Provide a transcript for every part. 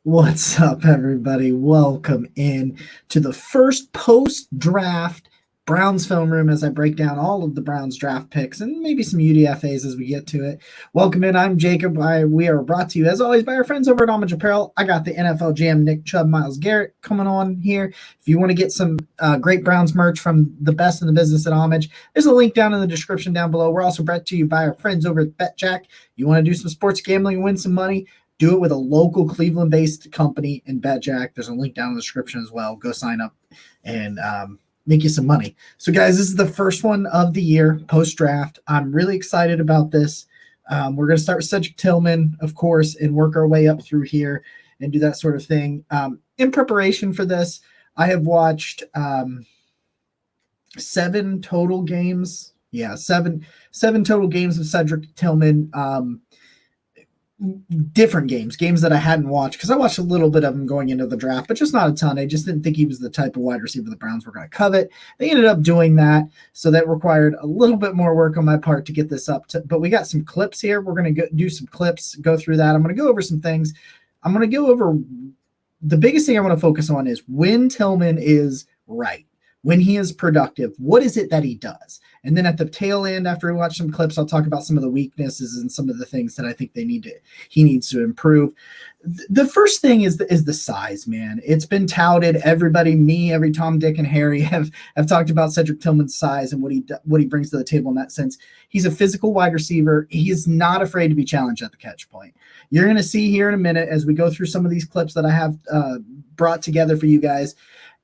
What's up, everybody? Welcome in to the first post-draft Browns film room as I break down all of the Browns draft picks and maybe some UDFAs as we get to it. Welcome in. I'm Jacob. We are brought to you, as always, by our friends over at Homage Apparel. I got the NFL Jam, Nick Chubb, Myles Garrett coming on here. If you want to get some great Browns merch from the best in the business at Homage, there's a link down in the description down below. We're also brought to you by our friends over at BetJack. You want to do some sports gambling and win some money? Do it with a local Cleveland-based company in BetJack. There's a link down in the description as well. Go sign up and make you some money. So, guys, this is the first one of the year post-draft. I'm really excited about this. We're going to start with Cedric Tillman, of course, and work our way up through here and do that sort of thing. In preparation for this, I have watched 7 total games. Yeah, seven total games of Cedric Tillman. Different games that I hadn't watched because I watched a little bit of them going into the draft, but just not a ton. I just didn't think he was the type of wide receiver the Browns were going to covet. They ended up doing that, so that required a little bit more work on my part to get this up to, but we got some clips here. We're going to do some clips, go through that. I'm going to go over some things. I'm going to go over the biggest thing I want to focus on is when Tillman is right, when he is productive, what is it that he does? And then at the tail end, after we watch some clips, I'll talk about some of the weaknesses and some of the things that I think he needs to improve. The first thing is the size, man. It's been touted. Everybody, me, every Tom, Dick, and Harry have talked about Cedric Tillman's size and what he brings to the table in that sense. He's a physical wide receiver. He is not afraid to be challenged at the catch point. You're going to see here in a minute as we go through some of these clips that I have brought together for you guys.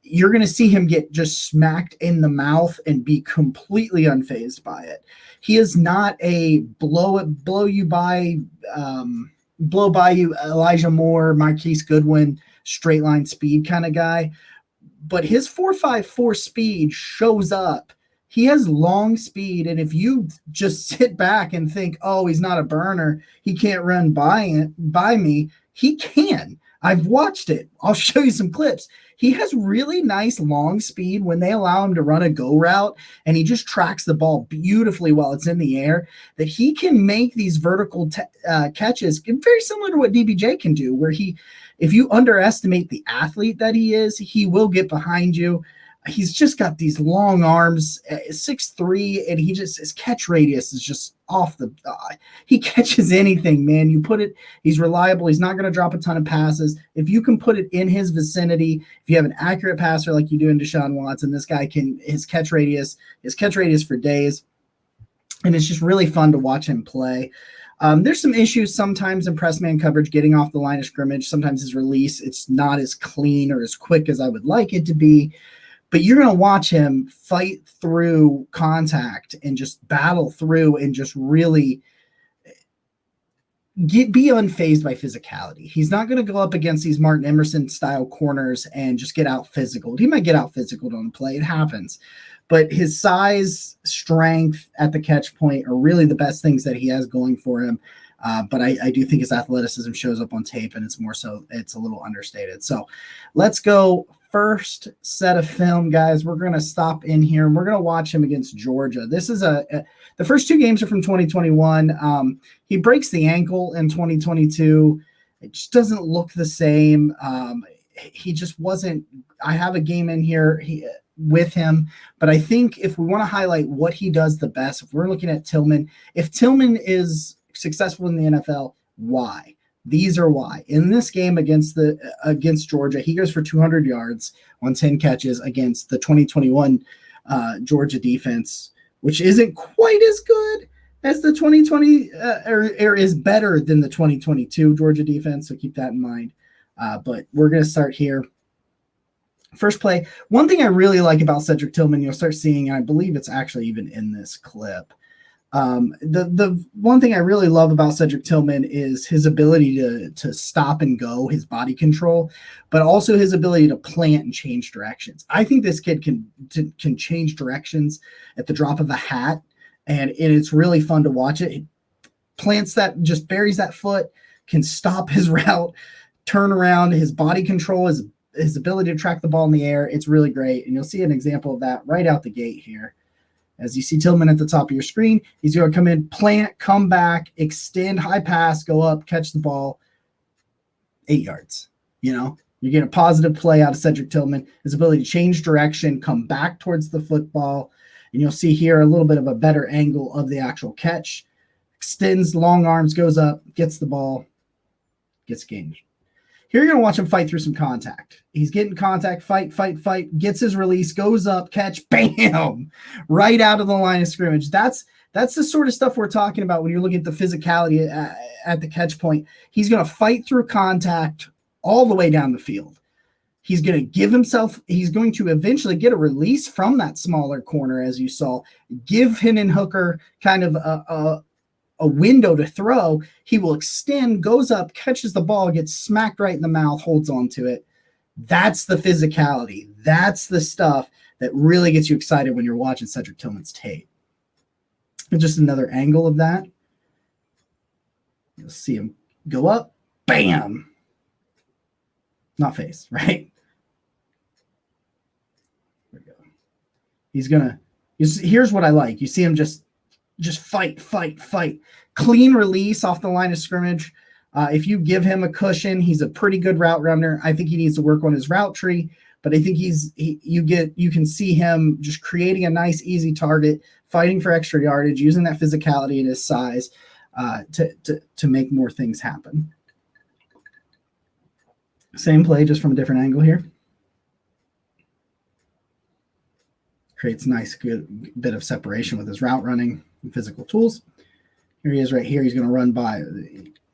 You're going to see him get just smacked in the mouth and be completely unfazed by it. He is not a blow by you Elijah Moore, Marquise Goodwin, straight line speed kind of guy. But his 4.54 speed shows up. He has long speed, and if you just sit back and think, oh, he's not a burner, he can't run by me, he can. I've watched it. I'll show you some clips. He has really nice long speed when they allow him to run a go route, and he just tracks the ball beautifully while it's in the air, that he can make these vertical catches very similar to what DBJ can do, where if you underestimate the athlete that he is, he will get behind you. He's just got these long arms, 6'3", and his catch radius is just off the he catches anything, man. You put it, he's reliable. He's not going to drop a ton of passes. If you can put it in his vicinity, if you have an accurate passer like you do in Deshaun Watson, this guy his catch radius for days. And it's just really fun to watch him play. There's some issues sometimes in press man coverage, getting off the line of scrimmage. Sometimes his release, it's not as clean or as quick as I would like it to be. But you're going to watch him fight through contact and just battle through and just really be unfazed by physicality. He's not going to go up against these Martin Emerson style corners and just get out physical. He might get out physical on the play. It happens. But his size, strength at the catch point are really the best things that he has going for him. But I do think his athleticism shows up on tape, and it's a little understated. So let's go. First set of film, guys. We're going to stop in here and we're going to watch him against Georgia. This is the first 2 games are from 2021. He breaks the ankle in 2022. It just doesn't look the same. He just wasn't. I have a game in here with him, but I think if we want to highlight what he does the best, if we're looking at Tillman, if Tillman is successful in the NFL, why? These are why. In this game against Georgia, he goes for 200 yards on 10 catches against the 2021 Georgia defense, which isn't quite as good as the 2020 or is better than the 2022 Georgia defense. So keep that in mind. But we're going to start here. First play. One thing I really like about Cedric Tillman, you'll start seeing, and I believe it's actually even in this clip. The one thing I really love about Cedric Tillman is his ability to stop and go, his body control, but also his ability to plant and change directions. I think this kid can change directions at the drop of a hat, and it's really fun to watch it. He plants that, just buries that foot, can stop his route, turn around, his body control, his ability to track the ball in the air. It's really great, and you'll see an example of that right out the gate here. As you see Tillman at the top of your screen, he's going to come in, plant, come back, extend, high pass, go up, catch the ball, 8 yards. You get a positive play out of Cedric Tillman, his ability to change direction, come back towards the football. And you'll see here a little bit of a better angle of the actual catch. Extends long arms, goes up, gets the ball, gets gained. Here you're going to watch him fight through some contact. He's getting contact, fight, gets his release, goes up, catch, bam, right out of the line of scrimmage. That's the sort of stuff we're talking about when you're looking at the physicality at the catch point. He's going to fight through contact all the way down the field. He's going to he's going to eventually get a release from that smaller corner, as you saw, give Hendon Hooker kind of a window to throw. He will extend, goes up, catches the ball, gets smacked right in the mouth, holds on to it. That's the physicality. That's the stuff that really gets you excited when you're watching Cedric Tillman's tape. And just another angle of that. You'll see him go up, bam. Not face, right? There we go. He's gonna. Here's what I like. You see him just fight. Clean release off the line of scrimmage. If you give him a cushion, he's a pretty good route runner. I think he needs to work on his route tree, but I think you can see him just creating a nice, easy target, fighting for extra yardage, using that physicality and his size to make more things happen. Same play, just from a different angle here. Creates nice, good bit of separation with his route running and physical tools. Here he is right here. He's going to run by.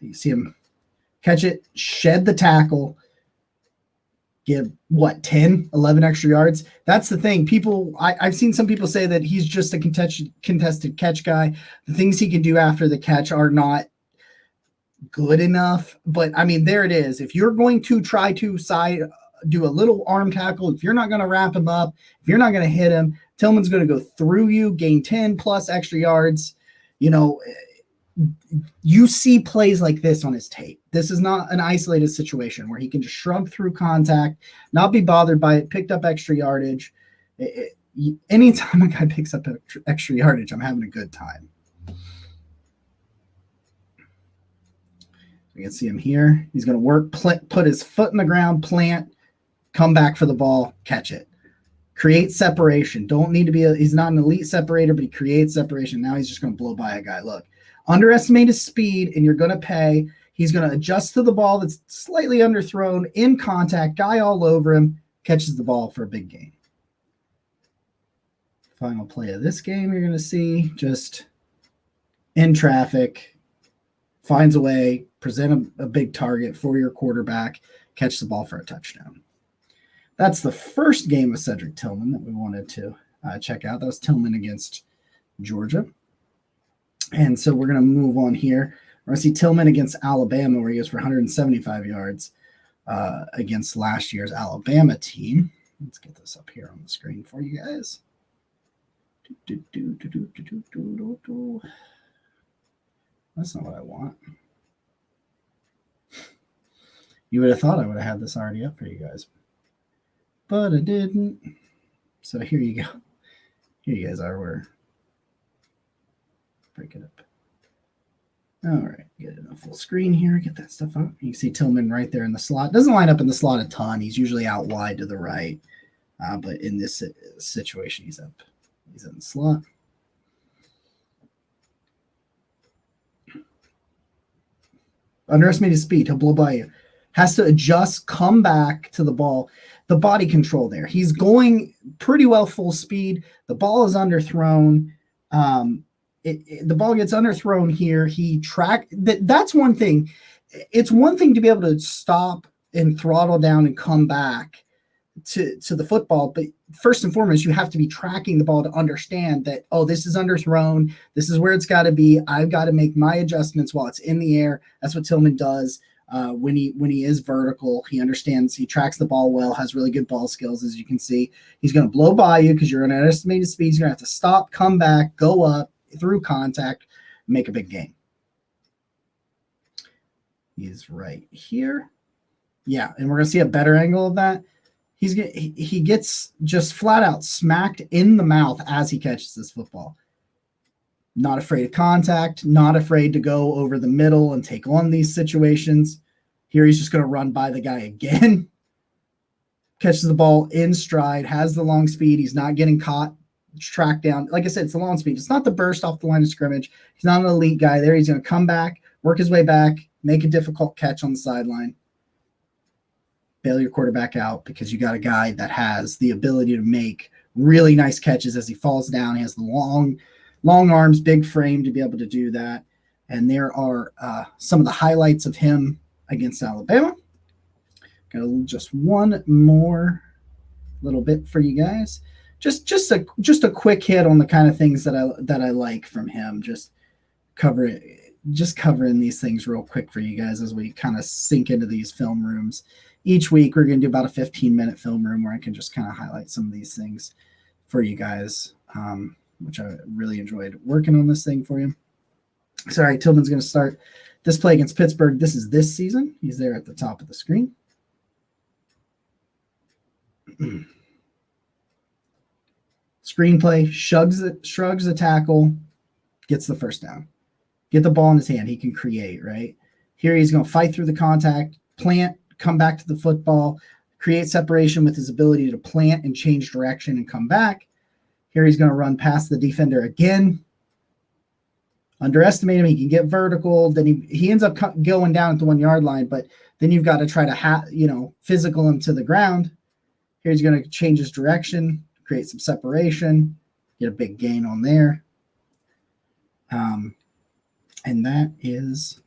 You see him catch it, shed the tackle, give, 10, 11 extra yards? That's the thing. I've seen some people say that he's just a contested catch guy. The things he can do after the catch are not good enough, but I mean, there it is. If you're going to try to do a little arm tackle, if you're not going to wrap him up, if you're not going to hit him, Tillman's going to go through you, gain 10 plus extra yards. You see plays like this on his tape. This is not an isolated situation where he can just shrug through contact, not be bothered by it, picked up extra yardage. Anytime a guy picks up extra yardage, I'm having a good time. You can see him here. He's going to work, put his foot in the ground, plant, come back for the ball, catch it. Create separation. Don't need to be he's not an elite separator, but he creates separation. Now he's just going to blow by a guy. Look, underestimate his speed, and you're going to pay. He's going to adjust to the ball that's slightly underthrown, in contact, guy all over him, catches the ball for a big gain. Final play of this game, you're going to see just in traffic, finds a way, present a big target for your quarterback, catch the ball for a touchdown. That's the first game of Cedric Tillman that we wanted to check out. That was Tillman against Georgia. And so we're going to move on here. We're going to see Tillman against Alabama, where he goes for 175 yards against last year's Alabama team. Let's get this up here on the screen for you guys. That's not what I want. You would have thought I would have had this already up for you guys, but I didn't. So here you go. Here you guys are. We're break it up. All right, get it on full screen here. Get that stuff up. You can see Tillman right there in the slot. Doesn't line up in the slot a ton. He's usually out wide to the right, but in this situation, he's up. He's in the slot. Underestimate his speed. He'll blow by you. Has to adjust, come back to the ball. The body control there. He's going pretty well full speed. The ball is underthrown. The ball gets underthrown here. That's one thing. It's one thing to be able to stop and throttle down and come back to the football, but first and foremost, you have to be tracking the ball to understand that, oh, this is underthrown. This is where it's got to be. I've got to make my adjustments while it's in the air. That's what Tillman does. When he is vertical, he understands, he tracks the ball well, has really good ball skills, as you can see. He's going to blow by you because you're going to estimate his speed. He's going to have to stop, come back, go up through contact, make a big gain. He's right here. Yeah, and we're going to see a better angle of that. He gets just flat out smacked in the mouth as he catches this football. Not afraid of contact, not afraid to go over the middle and take on these situations. Here he's just going to run by the guy again. Catches the ball in stride, has the long speed. He's not getting caught, tracked down. Like I said, it's the long speed. It's not the burst off the line of scrimmage. He's not an elite guy there. He's going to come back, work his way back, make a difficult catch on the sideline, bail your quarterback out because you got a guy that has the ability to make really nice catches as he falls down. He has the long arms, big frame to be able to do that. And there are some of the highlights of him against Alabama. Got just one more little bit for you guys. Just a quick hit on the kind of things that I like from him. Just covering these things real quick for you guys as we kind of sink into these film rooms. Each week we're going to do about a 15-minute film room where I can just kind of highlight some of these things for you guys, which I really enjoyed working on this thing for you. Sorry, Tillman's going to start this play against Pittsburgh. This is this season. He's there at the top of the screen. Screenplay, shrugs the tackle, gets the first down. Get the ball in his hand. He can create, right? Here he's going to fight through the contact, plant, come back to the football, create separation with his ability to plant and change direction and come back. Here he's going to run past the defender again. Underestimate him. He can get vertical. Then he ends up going down at the 1 yard line, but then you've got to try to physical him to the ground. Here he's going to change his direction, create some separation, get a big gain on there. And that is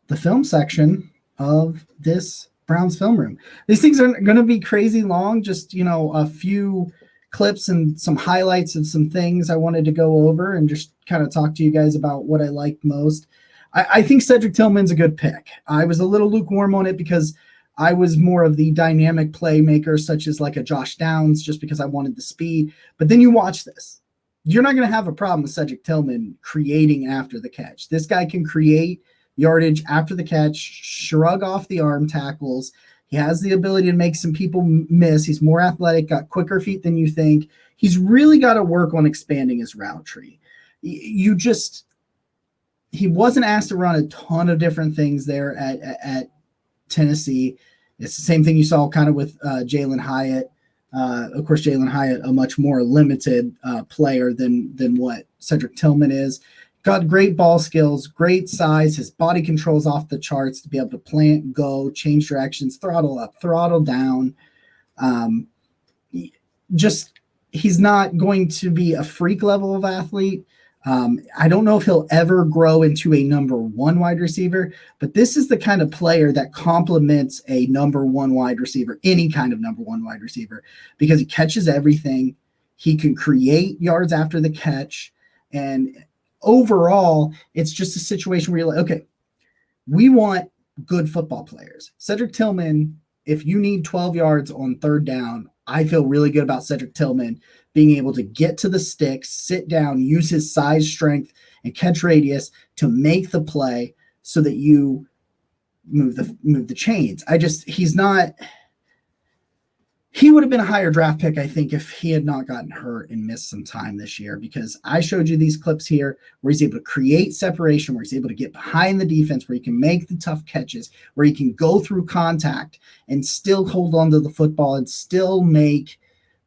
the film section of this Browns film room. These things are going to be crazy long, just, a few clips and some highlights of some things I wanted to go over and just kind of talk to you guys about what I liked most. I think Cedric Tillman's a good pick. I was a little lukewarm on it because I was more of the dynamic playmaker, such as like a Josh Downs, just because I wanted the speed. But then you watch this. You're not going to have a problem with Cedric Tillman creating after the catch. This guy can create yardage after the catch, shrug off the arm tackles. He has the ability to make some people miss. He's more athletic, got quicker feet than you think. He's really got to work on expanding his route tree. He wasn't asked to run a ton of different things there at Tennessee. It's the same thing you saw kind of with Jalen Hyatt. Of course, Jalen Hyatt, a much more limited player than what Cedric Tillman is. Got great ball skills, great size. His body control's off the charts to be able to plant, go, change directions, throttle up, throttle down. He's not going to be a freak level of athlete. I don't know if he'll ever grow into a number one wide receiver, but this is the kind of player that complements a number one wide receiver, any kind of number one wide receiver, because he catches everything. He can create yards after the catch. And overall, it's just a situation where you're like, okay, we want good football players. Cedric Tillman, if you need 12 yards on third down, I feel really good about Cedric Tillman being able to get to the sticks, sit down, use his size, strength, and catch radius to make the play so that you move the chains. He would have been a higher draft pick, I think, if he had not gotten hurt and missed some time this year, because I showed you these clips here where he's able to create separation, where he's able to get behind the defense, where he can make the tough catches, where he can go through contact and still hold on to the football and still make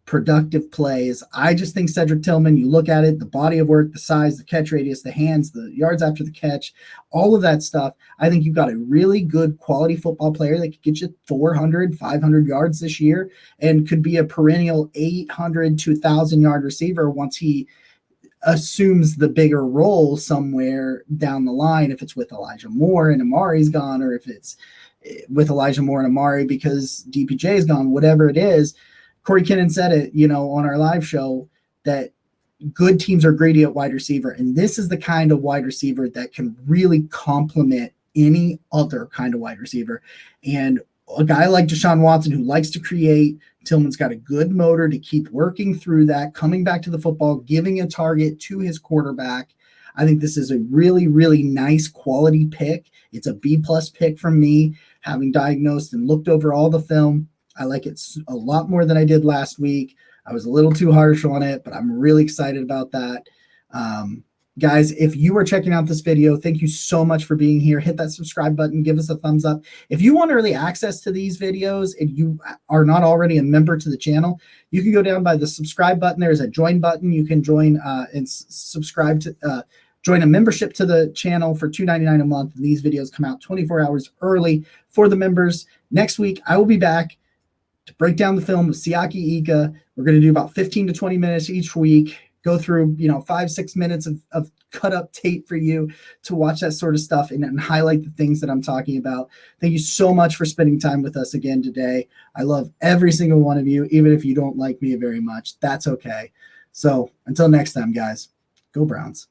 productive plays. I just think Cedric Tillman, you look at it, the body of work, the size, the catch radius, the hands, the yards after the catch, all of that stuff. I think you've got a really good quality football player that could get you 400, 500 yards this year and could be a perennial 800 to 1,000 yard receiver once he assumes the bigger role somewhere down the line, if it's with Elijah Moore and Amari's gone, or if it's with Elijah Moore and Amari because DPJ is gone, whatever it is. Corey Kinnan said it, on our live show, that good teams are greedy at wide receiver. And this is the kind of wide receiver that can really complement any other kind of wide receiver. And a guy like Deshaun Watson, who likes to create, Tillman's got a good motor to keep working through that, coming back to the football, giving a target to his quarterback. I think this is a really, really nice quality pick. It's a B+ pick from me, having diagnosed and looked over all the film. I like it a lot more than I did last week. I was a little too harsh on it, but I'm really excited about that. Guys, if you are checking out this video, thank you so much for being here. Hit that subscribe button, give us a thumbs up. If you want early access to these videos and you are not already a member to the channel, you can go down by the subscribe button. There's a join button. You can join and subscribe to join a membership to the channel for $2.99 a month. And these videos come out 24 hours early for the members. Next week, I will be back to break down the film of Siaki Ika. We're going to do about 15 to 20 minutes each week. Go through, 5-6 minutes of cut up tape for you to watch that sort of stuff and highlight the things that I'm talking about. Thank you so much for spending time with us again today. I love every single one of you, even if you don't like me very much. That's okay. So until next time, guys, go Browns.